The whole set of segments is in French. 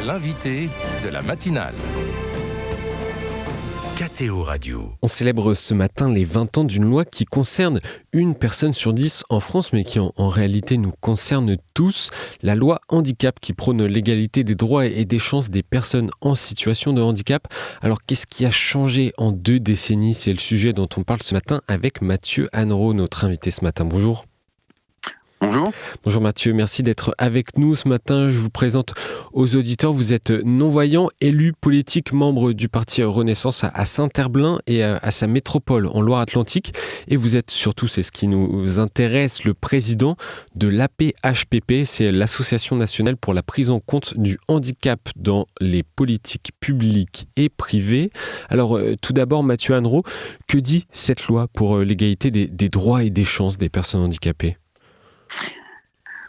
L'invité de la matinale. KTO Radio. On célèbre ce matin les 20 ans d'une loi qui concerne une personne sur 10 en France, mais qui en réalité nous concerne tous. La loi handicap qui prône l'égalité des droits et des chances des personnes en situation de handicap. Alors qu'est-ce qui a changé en 2 décennies? C'est le sujet dont on parle ce matin avec Mathieu Annereau, notre invité ce matin. Bonjour. Bonjour. Bonjour Mathieu, merci d'être avec nous ce matin. Je vous présente aux auditeurs. Vous êtes non-voyant, élu politique, membre du parti Renaissance à Saint-Herblain et à sa métropole en Loire-Atlantique. Et vous êtes surtout, c'est ce qui nous intéresse, le président de l'APHPP. C'est l'Association nationale pour la prise en compte du handicap dans les politiques publiques et privées. Alors tout d'abord Mathieu Annereau, que dit cette loi pour l'égalité des droits et des chances des personnes handicapées ?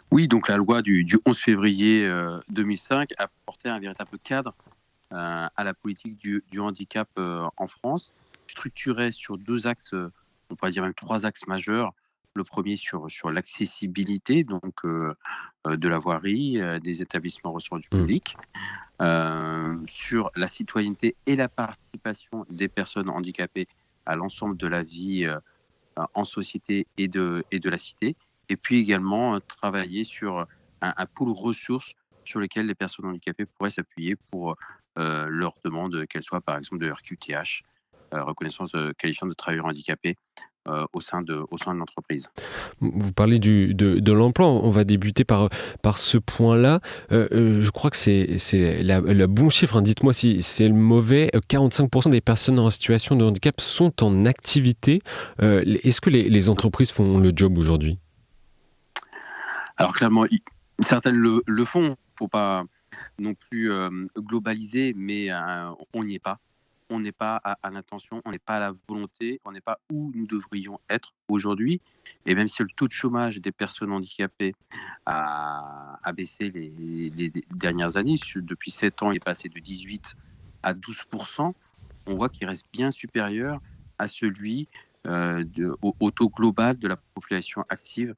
Oui, donc la loi du 11 février 2005 a apporté un véritable cadre à la politique du handicap en France, structuré sur 2 axes, on pourrait dire même 3 axes majeurs. Le premier sur l'accessibilité donc de la voirie, des établissements recevant du public, sur la citoyenneté et la participation des personnes handicapées à l'ensemble de la vie en société et de la cité. Et puis également travailler sur un pool ressources sur lesquelles les personnes handicapées pourraient s'appuyer pour leurs demandes, qu'elles soient par exemple de RQTH, reconnaissance qualifiante de travailleurs handicapés, au sein de l'entreprise. Vous parlez de l'emploi, on va débuter par ce point-là. Je crois que c'est le bon chiffre, dites-moi si c'est le mauvais. 45% des personnes en situation de handicap sont en activité. Est-ce que les entreprises font le job aujourd'hui ? Alors clairement, certaines le font, il ne faut pas non plus globaliser, mais on n'y est pas. On n'est pas à l'intention, on n'est pas à la volonté, on n'est pas où nous devrions être aujourd'hui. Et même si le taux de chômage des personnes handicapées a baissé les dernières années, depuis 7 ans, il est passé de 18 à 12%, on voit qu'il reste bien supérieur à celui au taux global de la population active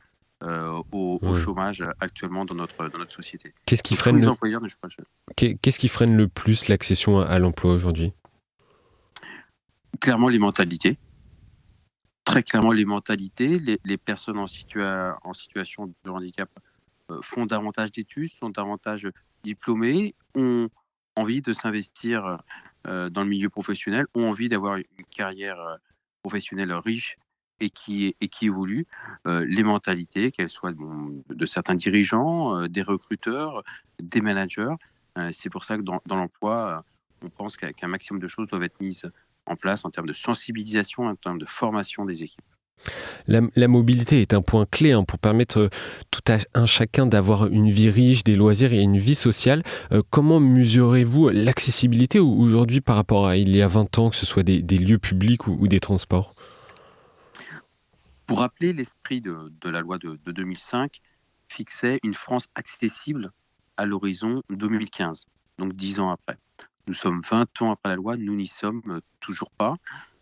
au chômage actuellement dans notre société. Qu'est-ce qui freine le plus l'accession à l'emploi aujourd'hui ? Clairement les mentalités. Très clairement les mentalités. Les personnes en situation de handicap font davantage d'études, sont davantage diplômées, ont envie de s'investir dans le milieu professionnel, ont envie d'avoir une carrière professionnelle riche et qui évolue. Les mentalités, qu'elles soient de certains dirigeants, des recruteurs, des managers. C'est pour ça que dans l'emploi, on pense qu'un maximum de choses doivent être mises en place en termes de sensibilisation, en termes de formation des équipes. La mobilité est un point clé pour permettre tout à un chacun d'avoir une vie riche, des loisirs et une vie sociale. Comment mesurez-vous l'accessibilité aujourd'hui par rapport à il y a 20 ans, que ce soit des lieux publics ou des transports ? Pour rappeler l'esprit de la loi de 2005, fixait une France accessible à l'horizon 2015, donc 10 ans après. Nous sommes 20 ans après la loi, nous n'y sommes toujours pas.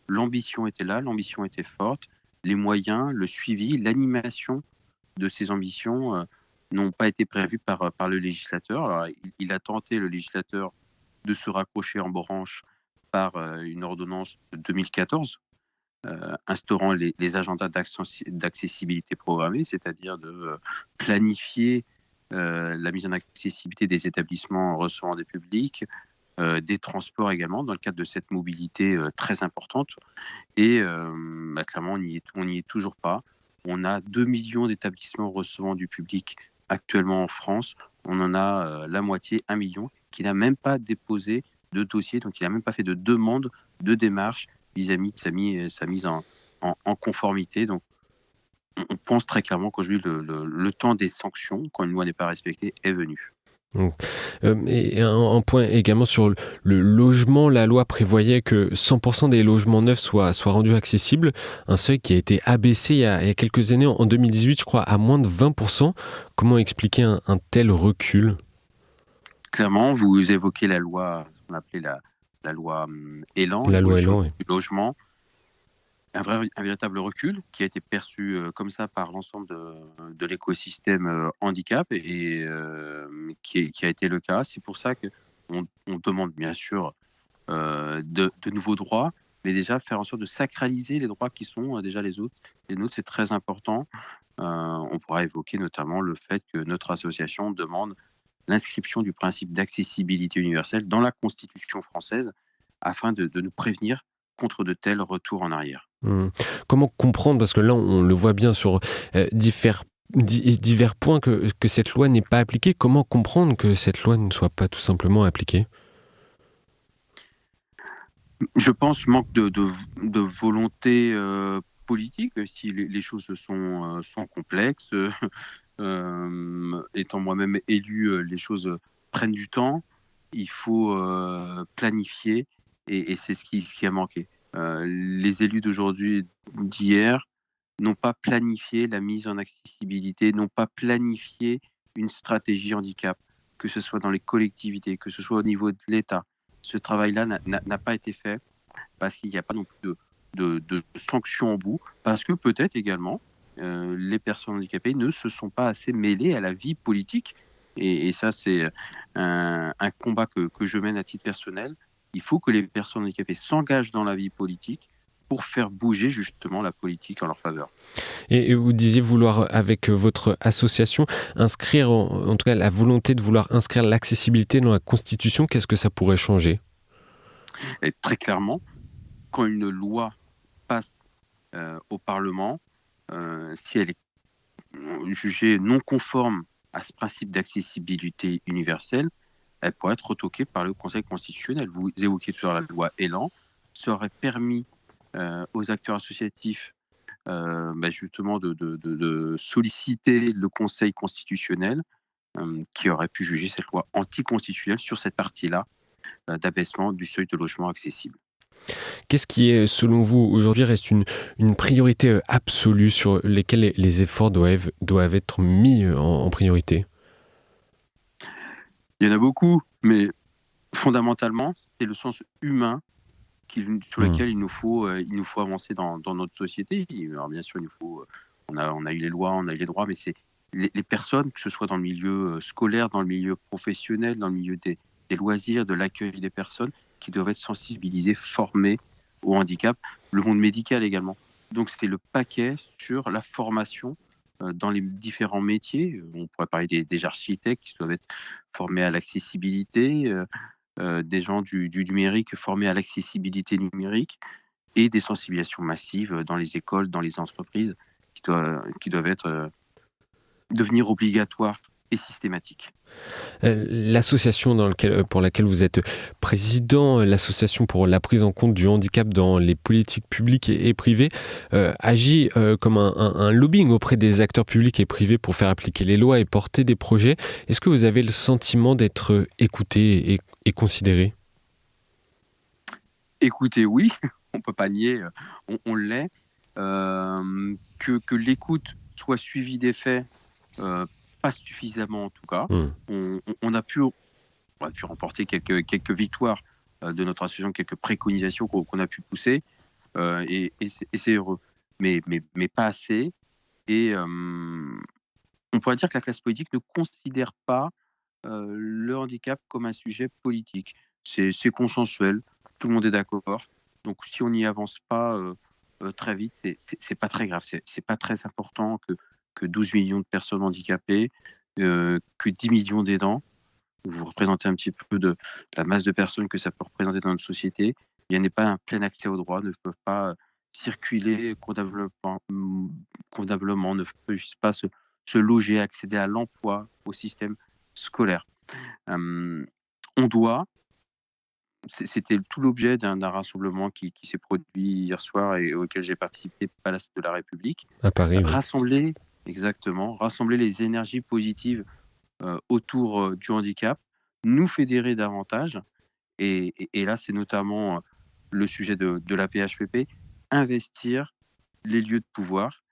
L'ambition était là, l'ambition était forte. Les moyens, le suivi, l'animation de ces ambitions n'ont pas été prévus par le législateur. Alors, il a tenté, le législateur, de se raccrocher en branche par une ordonnance de 2014, instaurant les agendas d'accessibilité programmée, c'est-à-dire de planifier la mise en accessibilité des établissements recevant des publics, des transports également, dans le cadre de cette mobilité très importante. Et clairement, on n'y est toujours pas. On a 2 millions d'établissements recevant du public actuellement en France. On en a la moitié, 1 million, qui n'a même pas déposé de dossier, donc il n'a même pas fait de demande de démarche vis-à-vis de sa mise en conformité. Donc on pense très clairement qu'aujourd'hui, le temps des sanctions, quand une loi n'est pas respectée, est venu. Et un point également sur le logement. La loi prévoyait que 100% des logements neufs soient rendus accessibles, un seuil qui a été abaissé il y a quelques années, en 2018 je crois, à moins de 20%. Comment expliquer un tel recul ? Clairement, vous évoquez la loi, ce qu'on appelait la loi Elan, la loi Elan, oui. Du logement. Un véritable recul qui a été perçu comme ça par l'ensemble de l'écosystème handicap et qui a été le cas. C'est pour ça que on demande bien sûr de nouveaux droits, mais déjà faire en sorte de sacraliser les droits qui sont déjà les nôtres, c'est très important. On pourra évoquer notamment le fait que notre association demande l'inscription du principe d'accessibilité universelle dans la Constitution française afin de nous prévenir contre de tels retours en arrière. Mmh. Comment comprendre, parce que là, on le voit bien sur divers points, que cette loi n'est pas appliquée. Comment comprendre que cette loi ne soit pas tout simplement appliquée? Je pense manque de volonté politique, si les choses sont complexes. Étant moi-même élu, les choses prennent du temps. Il faut planifier et c'est ce qui a manqué. Les élus d'aujourd'hui, d'hier, n'ont pas planifié la mise en accessibilité, n'ont pas planifié une stratégie handicap, que ce soit dans les collectivités, que ce soit au niveau de l'État. Ce travail-là n'a pas été fait parce qu'il n'y a pas non plus de sanctions au bout, parce que peut-être également les personnes handicapées ne se sont pas assez mêlées à la vie politique. Et ça, c'est un combat que je mène à titre personnel. Il faut que les personnes handicapées s'engagent dans la vie politique pour faire bouger justement la politique en leur faveur. Et vous disiez vouloir, avec votre association, inscrire, en tout cas la volonté de vouloir inscrire l'accessibilité dans la Constitution. Qu'est-ce que ça pourrait changer? Et très clairement, quand une loi passe au Parlement, si elle est jugée non conforme à ce principe d'accessibilité universelle, elle pourrait être retoquée par le Conseil constitutionnel. Vous évoquiez tout à l'heure la loi Elan, ça aurait permis aux acteurs associatifs justement de solliciter le Conseil constitutionnel qui aurait pu juger cette loi anticonstitutionnelle sur cette partie-là d'abaissement du seuil de logement accessible. Qu'est-ce qui est, selon vous, aujourd'hui reste une priorité absolue sur lesquelles les efforts doivent être mis en priorité? Il y en a beaucoup, mais fondamentalement, c'est le sens humain sur Mmh. lequel il nous faut avancer dans notre société. Alors bien sûr, il nous faut, on a eu les lois, on a eu les droits, mais c'est les personnes, que ce soit dans le milieu scolaire, dans le milieu professionnel, dans le milieu des loisirs, de l'accueil des personnes, qui doivent être sensibilisées, formées au handicap, le monde médical également. Donc c'est le paquet sur la formation dans les différents métiers. On pourrait parler des architectes qui doivent être formés à l'accessibilité, des gens du numérique formés à l'accessibilité numérique et des sensibilisations massives dans les écoles, dans les entreprises qui doivent être, devenir obligatoires et systématiques. L'association pour laquelle vous êtes président, l'association pour la prise en compte du handicap dans les politiques publiques et privées, agit comme un lobbying auprès des acteurs publics et privés pour faire appliquer les lois et porter des projets. Est-ce que vous avez le sentiment d'être écouté et considéré? Écoutez, oui, on peut pas nier, on l'est. Que l'écoute soit suivie des faits, heu, pas suffisamment en tout cas. Mmh. On a pu remporter quelques victoires de notre association, quelques préconisations qu'on a pu pousser, et c'est heureux. Mais pas assez. Et on pourrait dire que la classe politique ne considère pas le handicap comme un sujet politique. C'est consensuel, tout le monde est d'accord. Donc si on n'y avance pas très vite, c'est pas très grave. C'est pas très important que 12 millions de personnes handicapées, que 10 millions d'aidants. Vous représentez un petit peu de la masse de personnes que ça peut représenter dans notre société. Il n'y en ait pas un plein accès aux droits, ne peuvent pas circuler convenablement, ne puissent pas se loger, accéder à l'emploi, au système scolaire. On doit, c'était tout l'objet d'un rassemblement qui s'est produit hier soir et auquel j'ai participé, Place de la République. À Paris, oui. Rassembler les énergies positives autour du handicap, nous fédérer davantage. Et là, c'est notamment le sujet de la PHPP, investir les lieux de pouvoir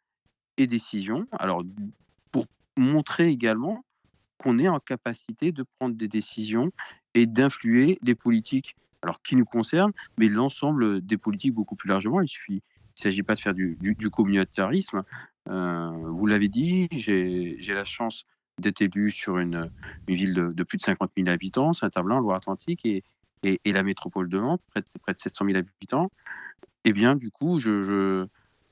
et décision. Alors, pour montrer également qu'on est en capacité de prendre des décisions et d'influer les politiques, alors qui nous concernent, mais l'ensemble des politiques beaucoup plus largement. Il ne s'agit pas de faire du communautarisme. Vous l'avez dit, j'ai la chance d'être élu sur une ville de plus de 50 000 habitants, Saint-Herblain, Loire-Atlantique, et la métropole de Nantes, près de 700 000 habitants. Eh bien, du coup,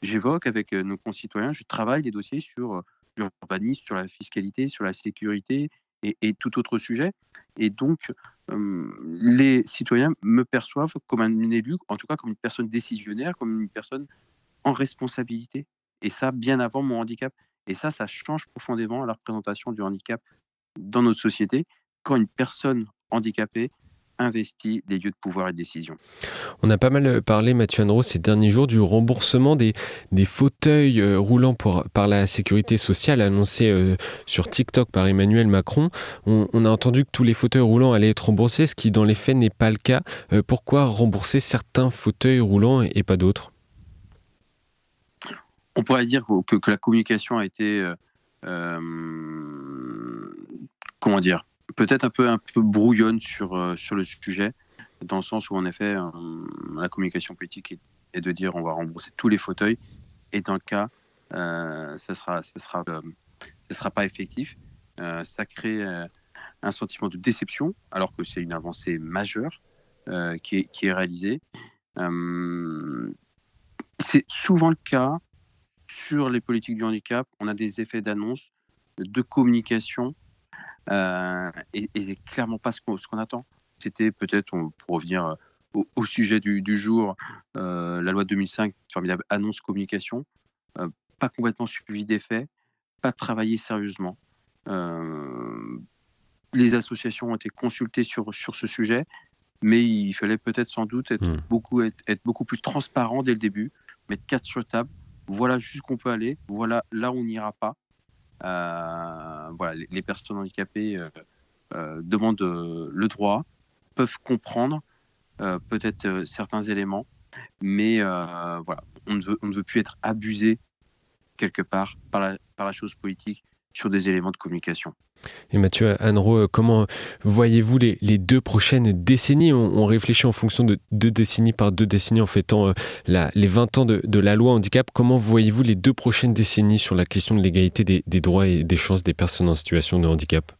j'évoque avec nos concitoyens, je travaille des dossiers sur l'urbanisme, sur la fiscalité, sur la sécurité et tout autre sujet. Et donc, les citoyens me perçoivent comme un élu, en tout cas comme une personne décisionnaire, comme une personne en responsabilité. Et ça, bien avant mon handicap. Et ça change profondément la représentation du handicap dans notre société quand une personne handicapée investit les lieux de pouvoir et de décision. On a pas mal parlé, Mathieu Annereau, ces derniers jours du remboursement des fauteuils roulants par la sécurité sociale annoncé sur TikTok par Emmanuel Macron. On a entendu que tous les fauteuils roulants allaient être remboursés, ce qui dans les faits n'est pas le cas. Pourquoi rembourser certains fauteuils roulants et pas d'autres ? On pourrait dire que la communication a été, peut-être un peu brouillonne sur le sujet, dans le sens où en effet la communication politique est de dire on va rembourser tous les fauteuils, et dans le cas ça sera pas effectif. Ça crée un sentiment de déception, alors que c'est une avancée majeure qui est réalisée. C'est souvent le cas sur les politiques du handicap. On a des effets d'annonce, de communication, et c'est clairement pas ce qu'on attend. C'était peut-être, pour revenir au sujet du jour, la loi de 2005, formidable annonce communication, pas complètement suivi d'effet, pas travaillé sérieusement. Les associations ont été consultées sur ce sujet, mais il fallait peut-être sans doute être beaucoup plus transparent dès le début, mettre cartes sur table. Voilà jusqu'où on peut aller, voilà là où on n'ira pas. Voilà, les personnes handicapées demandent le droit, peuvent comprendre peut-être certains éléments, mais voilà, on ne veut plus être abusé quelque part par la chose politique sur des éléments de communication. Et Mathieu Annereau, comment voyez-vous les 2 prochaines décennies ? On réfléchit en fonction de 2 décennies par 2 décennies en fêtant les 20 ans de la loi handicap. Comment voyez-vous les 2 prochaines décennies sur la question de l'égalité des droits et des chances des personnes en situation de handicap ?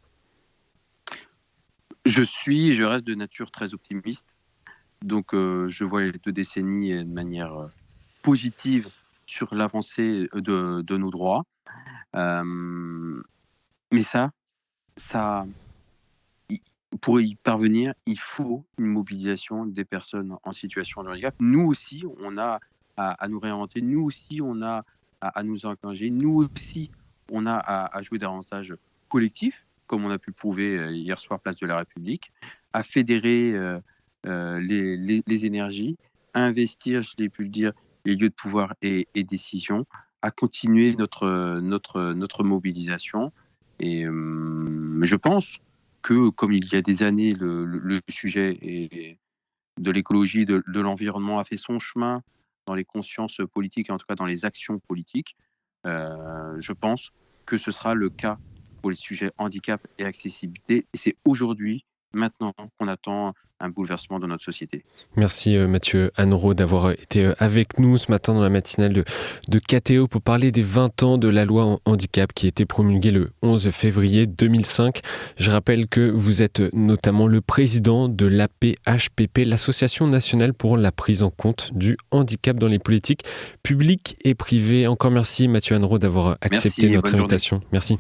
Je reste de nature très optimiste. Donc je vois les 2 décennies de manière positive sur l'avancée de nos droits. Mais pour y parvenir, il faut une mobilisation des personnes en situation de handicap. Nous aussi, on a à nous réorienter. Nous aussi, on a à nous engager. Nous aussi, on a à jouer davantage collectif, comme on a pu le prouver hier soir, place de la République, à fédérer les énergies, à investir, je l'ai pu le dire, les lieux de pouvoir et décision, à continuer notre mobilisation. Et je pense que, comme il y a des années, le sujet de l'écologie, de l'environnement a fait son chemin dans les consciences politiques, et en tout cas dans les actions politiques, je pense que ce sera le cas pour les sujets handicap et accessibilité. Et c'est aujourd'hui, maintenant, qu'on attend un bouleversement dans notre société. Merci Mathieu Annereau d'avoir été avec nous ce matin dans la matinale de KTO pour parler des 20 ans de la loi handicap qui a été promulguée le 11 février 2005. Je rappelle que vous êtes notamment le président de l'APHPP, l'Association nationale pour la prise en compte du handicap dans les politiques publiques et privées. Encore merci Mathieu Annereau d'avoir accepté notre invitation. Merci.